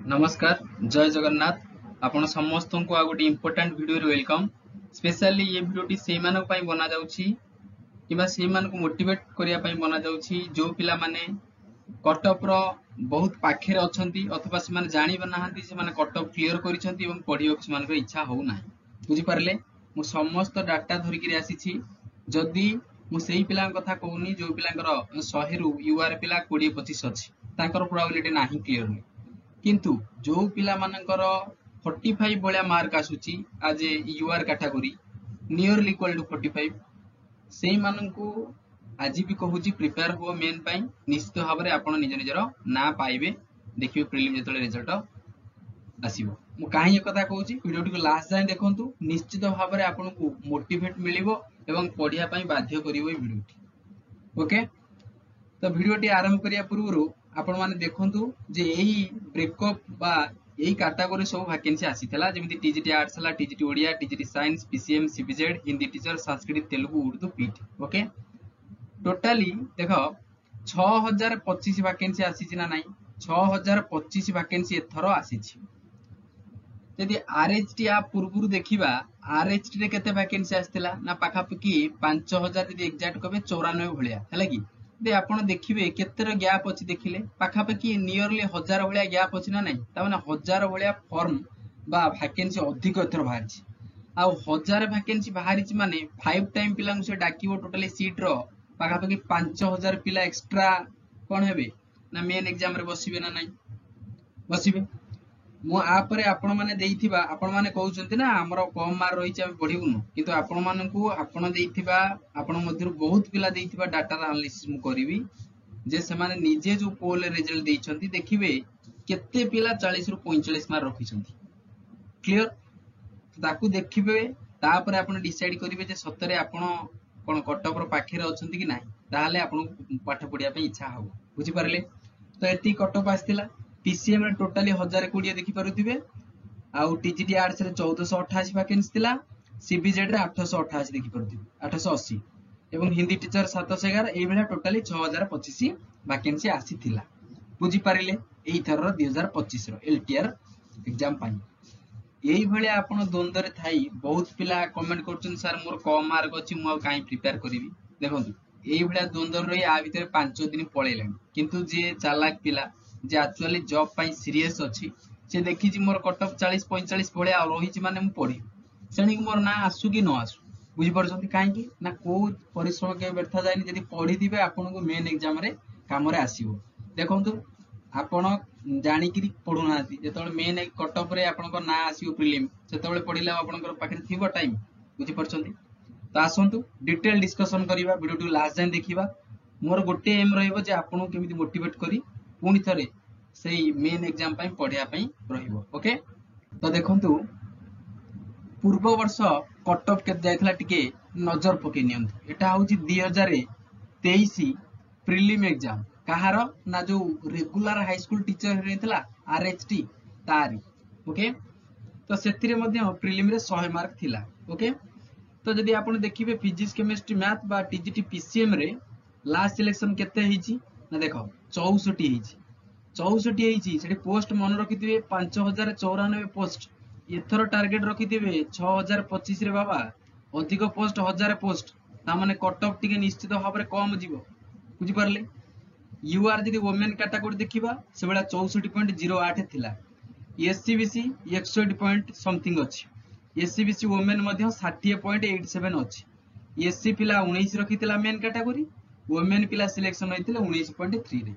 नमस्कार जय जगन्नाथ आपण समस्त को आ गोटे इम्पोर्टाट वीडियो रे वेलकम। स्पेशली ये वीडियोटी से मानक पई बना जाउछि किबा से मानक मोटिवेट करिया पई बना जाउछि जो पिला माने कट ऑफ रो बहुत पाखे अछंती अथवा से माने जानि बनाहंती से माने कट ऑफ क्लियर करिसंती एवं पढियो से मानक इच्छा हो नाही बुझी पारले। मु समस्त डाटा धरि कि आसी छी जदी मु सेही पिला कथा कहूनी जो पिलांकर 100 रु यूआर पिला 20-25 अछि तांकर प्रोबेबिलिटी नाही क्लियर किंतु जो पिला मानकर 45 भलिया मार्क आसुची आज ए UR category nearly equal to 45 सेही माननकु आज भी कहूची प्रिपेयर हो मेन पाई निश्चित भाव में आपण निज निजर ना पाइबे देखिबे प्रीलिम जेतले रिजल्ट आसीबो। मु काहे कथा कहूची वीडियो को लास्ट जाय देखंतु निश्चित भाव में आपनको मोटिवेट मिलिबो एवं पढिया पाई बाध्य करिवो ए वीडियोटी। ओके तो वीडियोटी आरंभ करिया पूर्व आपण माने देखंतु जे एही ब्रेकअप बा एही कैटेगरी सब वैकेंसी आसीथला जेमिति टीजीटी आर्ट्स हला TGT Odia TGT science PCM CBZ Hindi teacher Sanskrit Telugu Urdu PT. Okay totally देखो 6025 वैकेंसी आसीछि ना नाही 6025 वैकेंसी एथरो आसीछि। यदि आरएचटी आ पूर्वरु देखिबा आरएचटी रे केते वैकेंसी आस्थिला ना पाखा पकी 5000 यदि एग्जैक्ट कबे 94 भलिया हैला कि दे आपण देखिबे केतेर गैप अछि देखिले पाखा पकी नियरली 1000 भलिया गैप अछि ना नाही ता माने 1000 भलिया फॉर्म बा वैकेंसी अधिक एथर बाहरछि आ 1000 वैकेंसी बाहरछि माने 5 टाइम पिला से डाकिबो टोटली सीट रो पाखा पकी 5000 पिला एक्स्ट्रा कोन हेबे ना मेन एग्जाम रे बसिबे ना नाही बसिबे। मु आपरे आपण माने देइथिबा आपण माने कहउचंती ना हमरो कम मार्क रहिछि हम पढिबुनु किंतु आपण माननकु आपण देइथिबा आपण मध्यरु बहुत पिला देइथिबा डाटा एनालिसिस मु करिवि जे से माने निजे जो पोल रिजल्ट देइछंती देखिबे केते पिला 40 रु 45 मार्क रखिछंती क्लियर ताकू देखिबे तापर आपण डिसाइड करिवे जे सतरे आपण कोन कटअप रो पाखे रे अछंती कि नाही ताहाले आपण पाठ पढिया पे इच्छा हो बुझि परले। तो एती कटअप आस्थिला पीसीएम रे टोटली 1020 देखि पारुथिबे आउ टीजीटी आर्ट्स रे 1488 वैकेंसी थिला सीबीजेड रे 888 देखि पारुथिबे 880 एवं हिंदी टीचर 711 एई बेला टोटली 6025 वैकेंसी आसी थिला बुझी पारिले एई थर 2025 रो एलटीआर एग्जाम पाई। एई भले आपण द्वंद्व रे थाई बहुत पिला कमेंट करछन सर मोर कम मार्क अछि मु काई प्रिपेयर करिवि देखंतु एई भले द्वंद्व रे आ भीतर 5 दिन पळेलेन किंतु जे चालाक पिला जे एक्चुअली जॉब पाई सीरियस अछि से देखि जी मोर कटअप 40-45 भले रही छि माने मु पढी सेणी मोर ना आसु कि न आसु बुझि परछंती काहे कि ना को परिश्रम के व्यर्थ जायनि जदि पढी दिबे आपन को मेन एग्जाम रे काम रे आसीबो। देखंतु आपण जानि कि पढु नाती जेतोले मेन कटअप रे आपन को ना आसीबो प्रीलिम सेतोले पढिला आपन को पाखे थिबो टाइम बुझि परछंती। तो आसंतु डिटेल डिस्कशन करिबा वीडियो टू लास्ट जाय देखिबा मोर गोटे एम रहइबो जे आपन को केमिति मोटिवेट करी पुनी थरे सेही मेन एग्जाम पाई पढिया पाई रहिबो। ओके तो देखंतु पूर्व वर्ष कटअप के जायथला टिके नजर पके नियंतु एटा होची 2023 प्रीलिम एग्जाम कहार ना जो regular high school teacher हेथला RHT तारी। ओके तो सेतिरे मध्ये प्रीलिम रे 100 मार्क थिला। ओके तो जदि आपण देखिबे फिजिक्स केमिस्ट्री मैथ बा टीजीटी पीसीएम रे लास्ट सिलेक्शन केते हिची ना देखो 64 हिची 64 हिची सेठी पोस्ट मन रखिथिबे 5094 पोस्ट एथर टारगेट रखिथिबे 6025 रे बाबा अधिक पोस्ट 1000 पोस्ट ता माने कट ऑफ टिके निश्चित भाव रे कम जिवो बुझि परले। यूआर जदि वुमेन कैटेगरी देखिबा से बेला 64.08 थिला एससीबीसी 61 पॉइंट समथिंग अछि एससीबीसी वुमेन मध्ये 60.87 अछि एससी पिला 19 रखिथिला मेन कैटेगरी वुमेन पिला सिलेक्शन होइथिले 19.3 रे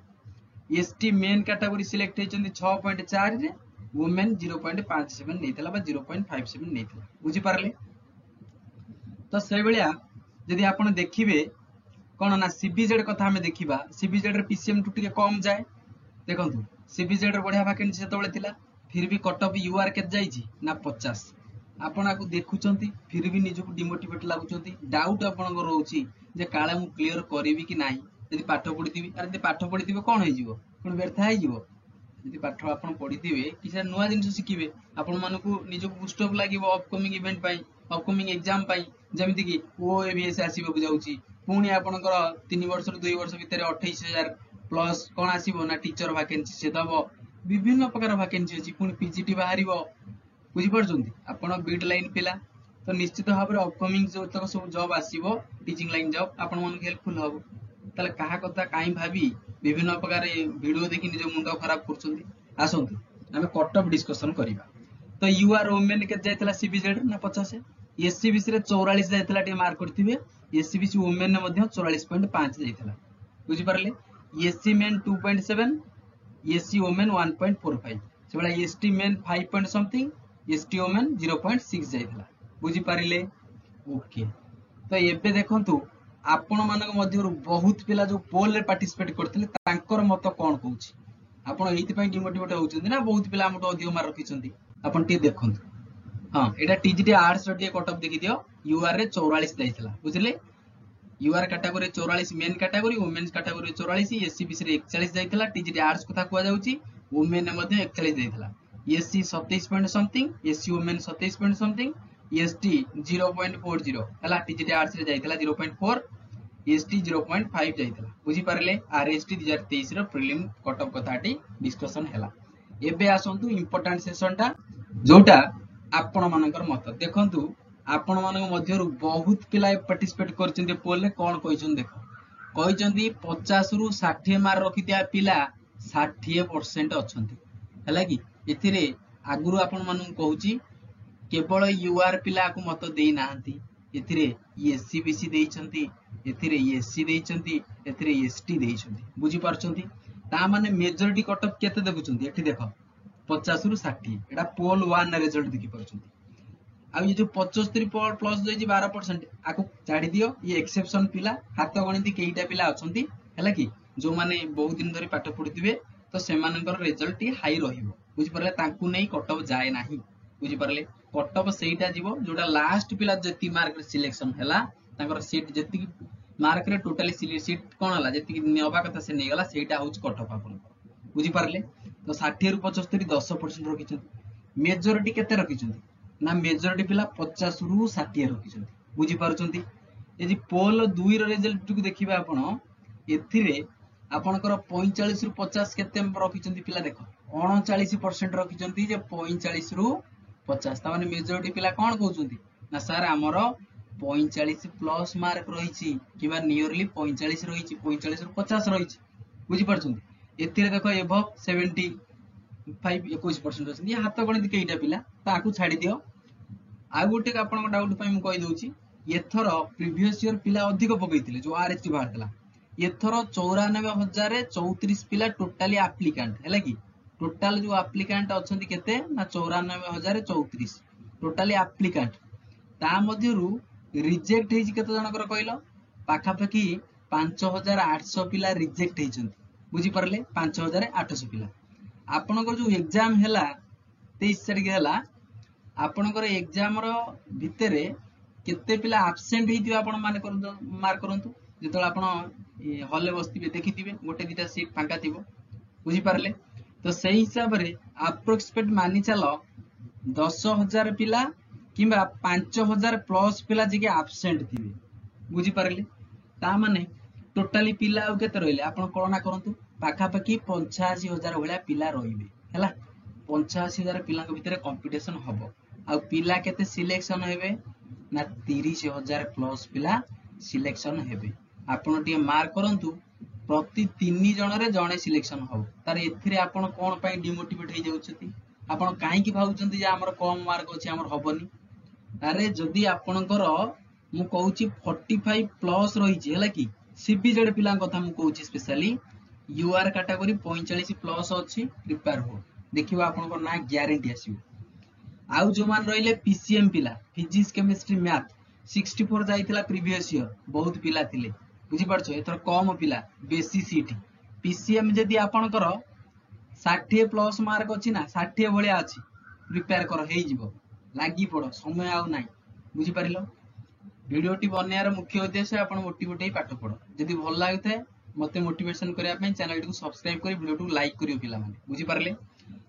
एसटी मेन कैटेगरी सिलेक्ट हेचंदी 6.4 रे वुमेन 0.57 नेथिला बा 0.57 नेथिला बुझि पारले। तो से बेलिया यदि आपण देखिबे कोन ना सीबीजेड कथा हमें देखिबा सीबीजेड रे पीसीएम टू टिके कम जाय देखंतु सीबीजेड रे बढ़िया वैकेंसी सेतबेले थिला फिर भी कट ऑफ यूआर केत जाईची ना 50 आपण आकु देखुचंती फिर भी निजको डिमोटिवेट लागुचंती डाउट आपण को रहउची जे काळे मु क्लियर करिवि कि नाही यदि पाठ पढिथिबि अरे यदि पाठ पढिथिबे कोन होई जिवो कोन व्यर्थ होई जिवो यदि पाठ आपण पढिथिबे किछा नुवा जिंस शिखिबे आपण मानको निजको बूस्ट अप लागिवो अपकमिंग इवेंट पई अपकमिंग एग्जाम पई जेमिति कि ओएबीएस आसीबो जाउची पुणी आपणकर 3 वर्ष रु 2 वर्ष भितर 28000 प्लस कोन आसीबो ना टीचर वैकेंसी से दबो विभिन्न प्रकार वैकेंसी अछि पुणी पीजीटी बाहरिबो बुझी परछंती आपण बीट लाइन पिला तो निश्चित भाव में अपकमिंग जो तक सब जॉब आसीबो टीचिंग लाइन जॉब आपण मन हेल्पफुल हबो ताले कहा कथा काई भाबी विभिन्न प्रकार वीडियो देखि निज मुंड खराब करछंती आसंतु हमें कट ऑफ डिस्कशन करिबा तो यूआर वुमेन के जायतला सीबीजेड ना 50 एससीबीसी रे 44 जायतला टे मार्क करथिबे एससीबीसी वुमेन ने मध्ये 44.5 जायतला बुझी परले एससी मेन 2.7 एससी वुमेन 1.45 सेबला ST men 5 point something ST women 0.6 जायतला बुझी पारिले ओके तो एबे देखंतु आपण मानक मध्यरु बहुत पिला जो पोल रे पार्टिसिपेट करथिले तांकर मत कोन कहूची आपण एथि पय डिमोटिवेट होउचंदी ना बहुत पिला हमटो अधिक मार रखिचंदी आपण टी देखंतु हां एटा टीजीटी आर्ट्स रे कट ऑफ देखि दियो यूआर रे 44 जायतला बुझले UR category 44 men category women's category 44 SCBC रे 41 जायतला टीजीटी आर्ट्स कथा कुआ जाउची वुमेन ने मध्ये 41 जायतला SC 27 point something SC women 27 point something ST 0.40 हला टीजीटी आर्ट्स रे जायतला 0.4 एसटी 0.5 जायतला बुझी पारले आरएसटी 2023 रो प्रीलिम कट ऑफ कथाटी डिस्कशन हला एबे आसंतु इंपोर्टेंट सेशन टा जोटा आपण मानकर मत देखंतु आपण मानक मध्यरु बहुत पिला पार्टिसिपेट करचंदी पोल रे कोन कहिचन देखो कहिचंदी 50 रु 60 मार्क रखितिया पिला 60% अछंती हला कि एथिरे आगुरु आपण मानन कहूची केवल यूआर पिला को मत देई नाहंती एथिरे एससीबीसी देइचंती एथिरे एससी देइचंती एथिरे एसटी देइचंती बुझी पारचंती ता माने मेजॉरिटी कट ऑफ केते देखुचंती एठी देखो 50 रु 60 एटा पोल 1 रिजल्ट देखि पारचंती आ ये जो 75 प्लस जो 12% आको छाड़ी दियो ये एक्सेप्शन पिला हाथ गणित केईटा पिला अछंती हैला कि जो माने बहुत दिन धरि पाठ पढिथिबे तो सेमानकर रिजल्ट हाई रहिबो बुझि परले तांकु नै कट ऑफ जाय नाही बुझि परले कट ऑफ सेईटा जीवो जोटा लास्ट पिला जति मार्क सिलेक्शन हैला तांकर सीट जति मार्क रे टोटली सीट कोन हला जति नेबा कथा से नै गला सेईटा होच कट ऑफ आपन बुझि परले तो 60 रु 75 10% रखिछंती मेजॉरिटी केते रखिछंती ना मेजॉरिटी पिला 50 रु 60 रखिछंती बुझि पारुछंती यदि पोल 2 रो रिजल्ट को देखिबा आपण एथिरे आपनकर 45 रु 50 केते रखिछंती पिला देखो 39% रखिछंती जे 45 रु 50 ता माने मेजॉरिटी पिला कोन कहउछंती ना सर हमरो 45 प्लस मार्क रहिछि किबा नियरली 45 रहिछि 45 रु 50 रहिछि बुझि पारुछंती एथिरे देखो एबव 70 21% अछि ये हाथ गणित केईटा पिला ताकू छाडी दियो आ गोटे आपन डाउट पय म कहि दोछि एथरो प्रीवियस ईयर पिला अधिक पकैतिले जो आरएचटी बाहरतला एथरो 94034 पिला टोटली एप्लीकेंट हैला कि टोटल जो एप्लीकेंट अछंती केते ना 94034 टोटली एप्लीकेंट ता मध्यरु रिजेक्ट हेछि केते जनकर कहलो पाखा पाखी 5800 पिला रिजेक्ट हेछंती बुझी परले 5800 पिला आपनकर जो एग्जाम हैला 23 तारिख हैला आपनकर एग्जाम रो भितरे केते पिला एब्सेंट हेतिबे आपण माने मार्क करंतु जेतोला आपण हॉल ले बस्तिबे देखितिबे गोटे दिटा सीट फांका थिबो बुझी पारले तो सही हिसाब रे अप्रोक्सीमेट मानि चलो 10000 पिला किबा 5000 प्लस पिला जे के एब्सेंट थिबे बुझी पारले ता माने टोटली पिला आ केते रहले आपण कोना करंतु पाखा पाखी 85000 भलिया पिला रहिबे हैला 85000 पिला के भितरे कंपटीशन हबो आ पिला केते सिलेक्शन हेबे ना 30000 प्लस पिला सिलेक्शन हेबे आपण टी मार्क करंतु प्रति 3 जण रे जणे सिलेक्शन हो तार एथिरे आपण कोन पय डिमोटिवेट हे जाउछथि आपण काहे की भाउछथि जे हमर कम मार्क अछि हमर हबनी अरे जदी आपणकर मु कहूची 45 प्लस रही छी हैला कि सीबीजेड पिला कथा मु कहूची स्पेशली यूआर कैटेगरी 45 प्लस अछि प्रिपेयर हो देखिबा आपणकर ना ग्यारंटी आसीबो आउ जो मान रहिले पीसीएम पिला फिजिक्स केमिस्ट्री मैथ 64 जाइथिला प्रीवियस ईयर बहुत पिला थिले बुझी परछो एथर कम पिला बेसी सीट पीसीएम जदी आपणकर 60 प्लस मार्क अछि ना 60 भलिया अछि प्रिपेयर कर हेइ जिवो लागी पड़ो समय आउ नाही बुझी परिलो वीडियोटी बनायार मुख्य उद्देश्य आपण मोटिवेट हे पाठ पढो जदी भल लागथे मते मोटिवेशन करिया पे चैनल को सब्सक्राइब करी वीडियो को लाइक करियो पिला माने बुझी परले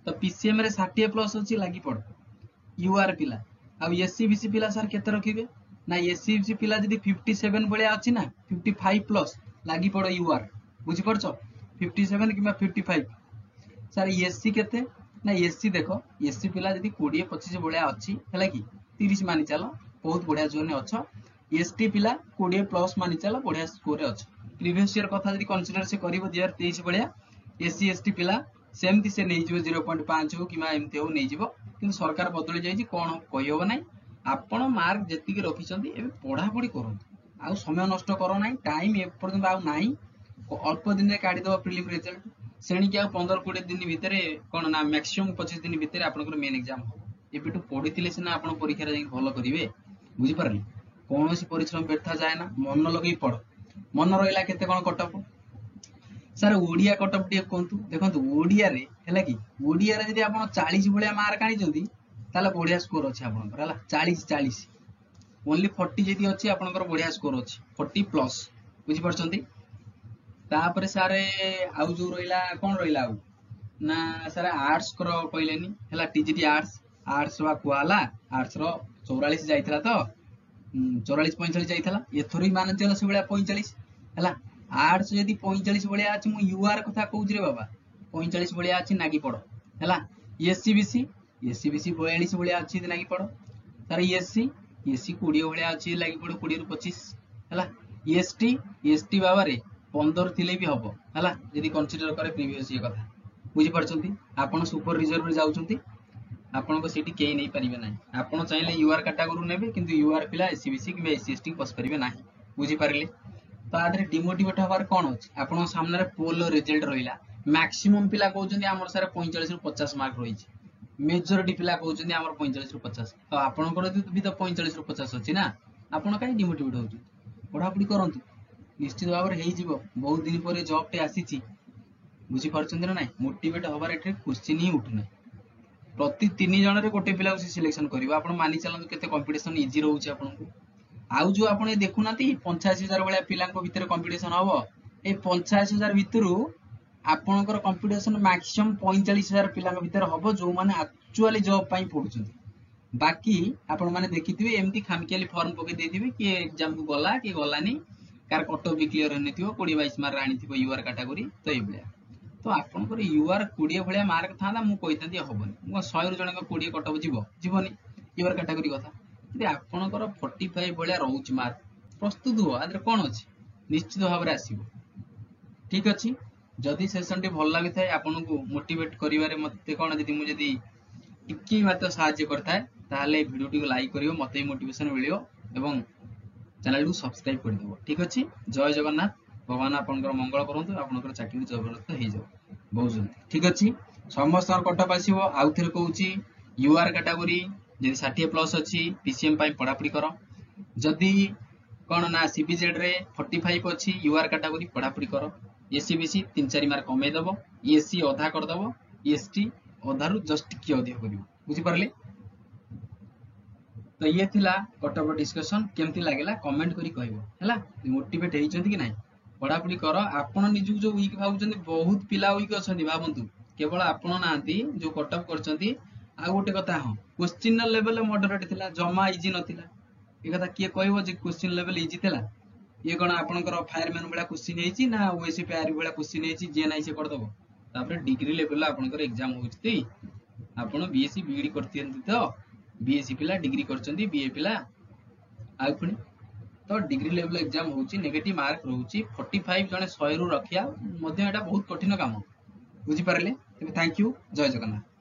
तो पीसीएम रे 60 प्लस अछि लागी पड़ो यूआर पिला आ एससीबीसी पिला सर केते रखिबे ना एससीबीसी पिला जदी 57 भलिया अछि ना 55 प्लस लागी पड़ो यूआर बुझी परछो 57 किबा 55 सर एससी केते ना एससी देख एससी पिला जदी 20-25 भलिया अछि हैला कि 30 मानि चलो बहुत बढ़िया जोन अछ एसटी पिला 20 प्लस मानि चलो बढ़िया स्कोर रे अछ प्रीवियस ईयर कथा जदी कंसीडर से करिवो 2023 भलिया एससी एसटी पिला सेमती से नै जिवो 0.5 हो किमा एमती हो नै जिवो किंतु सरकार बदली जाई छी कोन कहियो नै आपण मार्क जेति के रखिसंती एबे पढ़ा पढ़ी करंतु आ समय नष्ट करो नै टाइम ए पर्यंत आ नै अल्प दिन रे काढी दो प्रीलिम रिजल्ट सेणी के 15-20 दिन भितर कोन ना मैक्सिमम 25 दिन भितर आपनकर मेन एग्जाम हो एबेटू पढितिले सिना आपण परीक्षा रे भलो करिवे बुझी परली कोनोसी परिश्रम व्यर्थ जाय ना मन लगई पढ मन रहिला केते कोन कटअप सर ओडिया कटअप टे कोंतु देखंतु ओडिया रे हैला कि ओडिया रे जदी आपण 40 भलिया मार्क आनी जंदी ताला बढ़िया स्कोर अछि आपनकर हैला 40 ओनली 40 जदी अछि आपनकर बढ़िया स्कोर अछि 40 प्लस बुझी परछंती तापर सारे आउ जो रहिला कोन रहिला आउ ना सारे आर्ट्स करो कहलेनी हैला टीजीटी आर्ट्स वा कुआला आर्ट्स रो 44 जाइतला तो 44-45 जाइतला एथोरी मान चलो से बळा 45 हैला आर्ट्स जदी 45 बळिया अछि मु यूआर कथा कहउछ रे बाबा 45 बळिया अछि नागी पड़ो हैला एससीबीसी 42 बळिया अछि नागी पड़ो तार एससी 20 बळिया अछि लागी पड़ो 20 रु 25 हैला एसटी बाबा रे 15 थिले भी हबो हैला जदी कंसीडर करे प्रीवियस ये कथा बुझी परछंती आपण सुपर रिजर्व रे जाउछंती आपण को सिटी केई नै परिबे नै आपण चाहिले यूआर कैटेगरी नेबे किंतु यूआर पिला एससीबीसी कि एससी पस परिबे नै बुझी परले तो आधरे डिमोटिवेट हबार कोन अछि आपण सामने रे पोल रिजल्ट रहिला मैक्सिमम पिला कहउछंती हमर सारे 45 रु 50 मार्क रहिछि मेजॉरिटी पिला कहउछंती हमर 45 रु 50 तो आपण को भी तो 45 रु 50 अछि ना आपण काई डिमोटिवेट होउछु पढा पढी करंतु निश्चित भाव रे हेइ जीवो बहुत दिन पर जॉब टे आसीछि बुझी परछंती ना नै मोटिवेट हबार एठे क्वेश्चन ही उठु नै प्रति 3 जण रे गोटे पिला से सिलेक्शन करिवो आपण मानि चलंतु केते कंपटीशन इजी रहउछि आपण को आउ जो आपण देखु नाती 85,000 वाला पिला को भीतर कंपटीशन हबो ए 85,000 भितरु आपनकर कंपटीशन मैक्सिमम 45,000 पिला के भीतर हबो जो माने एक्चुअली जॉब पई पढुछंती बाकी आपण माने देखिथिबे एमती खामकेली फॉर्म पके देथिबे कि एग्जाम को गला कि गलानी कार कट भी क्लियर होनिथिबो 20-22 मार्क आनिथिबो यूआर कैटेगरी तो ए बलिया तो आपनकर यूआर 20 भलिया मार्क थांदा मु कहितंती हबनी मु 100 रु जण को 20 कट जीवो जीवनी यूआर कैटेगरी कथा यदि आपनकर 45 भलिया रहउच मार्क प्रस्तुत हो आदर कोन अछि निश्चित भाव रे आसीबो ठीक अछि जदि सेशन टी भल लागि थाए आपन को मोटिवेट करिवारे मते कोन जदि मु जदि टिकी मात्र सहाय्य करताए ताले वीडियो टी को लाइक करियो मते मोटिवेशन मिलियो एवं चैनल को सब्सक्राइब कर देबो ठीक अछि जय जगन्नाथ भगवान आपनकर मंगल करंतु आपनकर चाकरी जबरदस्त हे जाओ बहुत जल्दी ठीक अछि समस्त कटअप आसीबो आउ थेर कहउची यूआर कैटेगरी जदि 60 प्लस अछि पीसीएम पई पढा पढी करो जदि कोन ना सीबीजेड रे 45 अछि यूआर कैटेगरी पढा पढी करो एससीबीसी 3-4 मार्क कमे दबो एससी आधा कर दबो एसटी आधा रु जस्ट की अधिक करिवो बुझी परले तो ये थिला कटअप डिस्कशन केमती लागेला कमेंट करी कहबो हैला मोटिवेट हेइचंती कि नै पढा पढी करो आपण निजु जो वीक भाबुचंती बहुत पिला वीक अछंती भाबंतु केवल आपण नांती जो कटअप करचंती आ गोटे कथा हो क्वेश्चन लेवल मॉडरेट थिला जमा इजी नथिला ए कथा के कहबो जे क्वेश्चन लेवल इजी थिला ये कोन आपनकर फायरमैन बळा क्वेश्चन हेइची ना ओएसपी आर बळा क्वेश्चन हेइची जे नै से कर दबो तापर डिग्री लेवल आपनकर एग्जाम होउछती आपण बीएससी बीडी करथियंती तो बीएससी पिला डिग्री करचंती बीए पिला आ पुनी तो डिग्री लेवल एग्जाम होउची नेगेटिव मार्क रहउची 45 जने 100 रु रखिया मध्ये एटा बहुत कठिन काम बुझी परले थैंक यू जय जगन्नाथ।